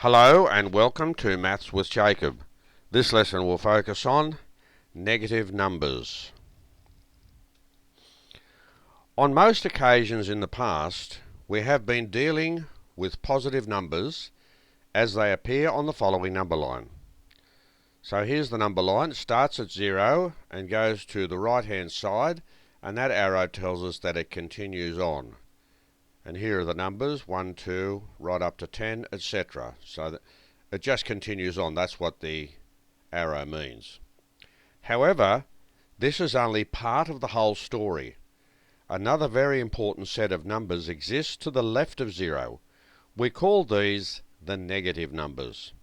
Hello and welcome to Maths with Jacob. This lesson will focus on negative numbers. On most occasions in the past, we have been dealing with positive numbers as they appear on the following number line. So here's the number line. It starts at 0 and goes to the right hand side, and that arrow tells us that it continues on. And here are the numbers, 1, 2, right up to 10, etc. So that it just continues on. That's what the arrow means. However, this is only part of the whole story. Another very important set of numbers exists to the left of 0. We call these the negative numbers.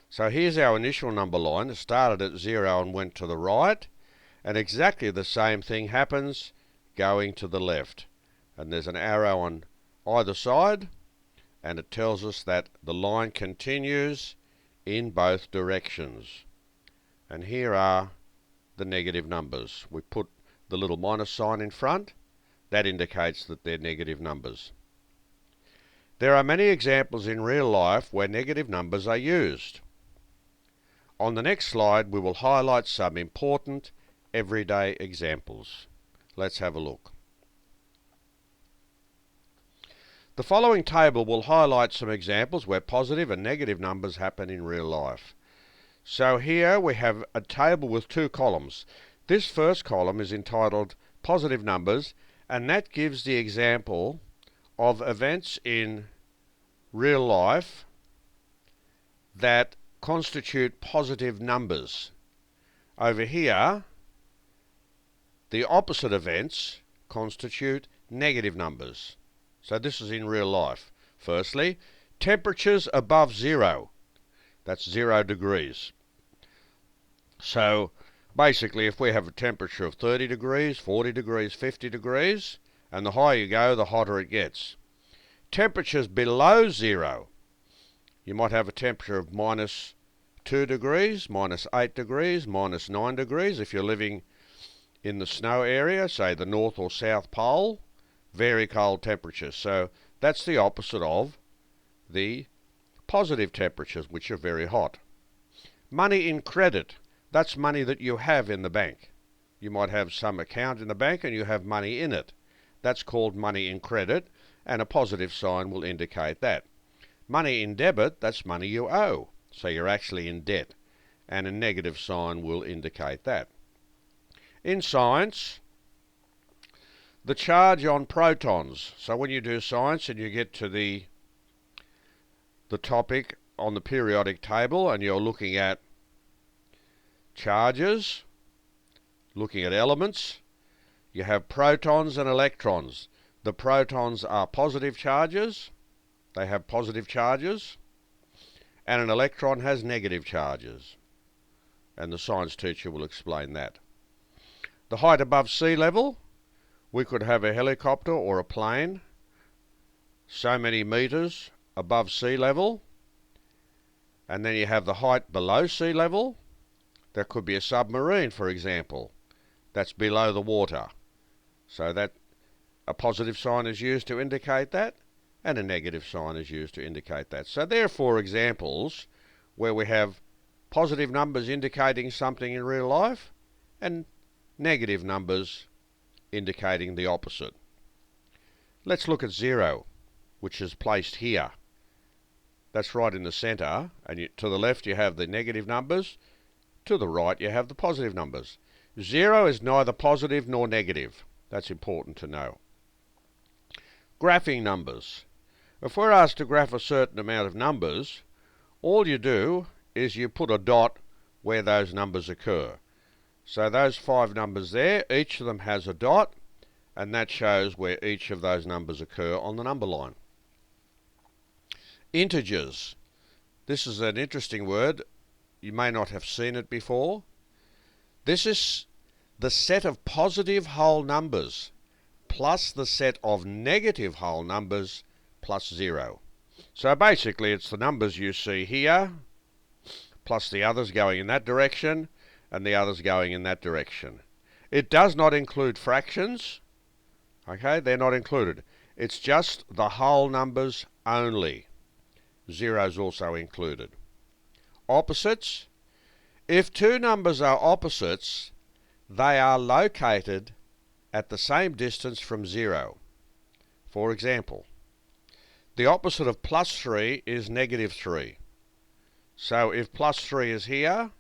So here's our initial number line. It started at 0 and went to the right, and exactly the same thing happens going to the left. And there's an arrow on either side, and it tells us that the line continues in both directions. And here are the negative numbers. We put the little minus sign in front. That indicates that they're negative numbers. There are many examples in real life where negative numbers are used. On the next slide, we will highlight some important everyday examples. Let's have a look. The following table will highlight some examples where positive and negative numbers happen in real life. So here we have a table with two columns. This first column is entitled Positive Numbers, and that gives the example of events in real life that constitute positive numbers. Over here, the opposite events constitute negative numbers. So this is in real life. Firstly, temperatures above 0. That's 0 degrees. So basically, if we have a temperature of 30 degrees, 40 degrees, 50 degrees, and the higher you go, the hotter it gets. Temperatures below 0. You might have a temperature of minus 2 degrees, minus 8 degrees, minus 9 degrees. If you're living in the snow area, say the North or South Pole, very cold temperatures. So that's the opposite of the positive temperatures, which are very hot. Money in credit. That's money that you have in the bank. You might have some account in the bank and you have money in it. That's called money in credit, and a positive sign will indicate that. Money in debit, that's money you owe. So you're actually in debt, and a negative sign will indicate that. In science, the charge on protons. So when you do science and you get to the topic on the periodic table and you're looking at charges, looking at elements, you have protons and electrons. The protons are positive charges. They have positive charges. And an electron has negative charges. And the science teacher will explain that. The height above sea level. We could have a helicopter or a plane so many meters above sea level, and then you have the height below sea level. There could be a submarine, for example, that's below the water. So that a positive sign is used to indicate that, and a negative sign is used to indicate that. So there are four examples where we have positive numbers indicating something in real life, and negative numbers indicating the opposite. Let's look at 0, which is placed here. That's right in the centre, and to the left you have the negative numbers, to the right you have the positive numbers. 0 is neither positive nor negative. That's important to know. Graphing numbers. If we're asked to graph a certain amount of numbers, all you do is you put a dot where those numbers occur. So those 5 numbers there, each of them has a dot, and that shows where each of those numbers occur on the number line. Integers. This is an interesting word. You may not have seen it before. This is the set of positive whole numbers plus the set of negative whole numbers plus 0. So basically it's the numbers you see here plus the others going in that direction and the others going in that direction. It does not include fractions. Okay, they're not included. It's just the whole numbers only. zeros also included. Opposites. If two numbers are opposites, they are located at the same distance from 0. For example, the opposite of plus 3 is negative 3. So if plus 3 is here,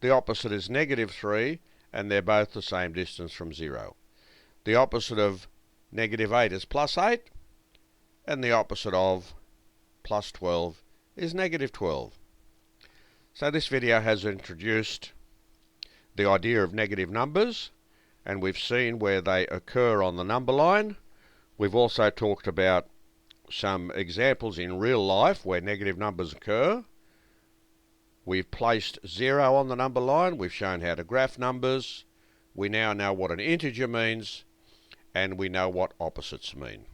the opposite is negative 3, and they're both the same distance from 0. The opposite of negative 8 is plus 8, and the opposite of plus 12 is negative 12. So this video has introduced the idea of negative numbers, and we've seen where they occur on the number line. We've also talked about some examples in real life where negative numbers occur. We've placed 0 on the number line. We've shown how to graph numbers. We now know what an integer means, and we know what opposites mean.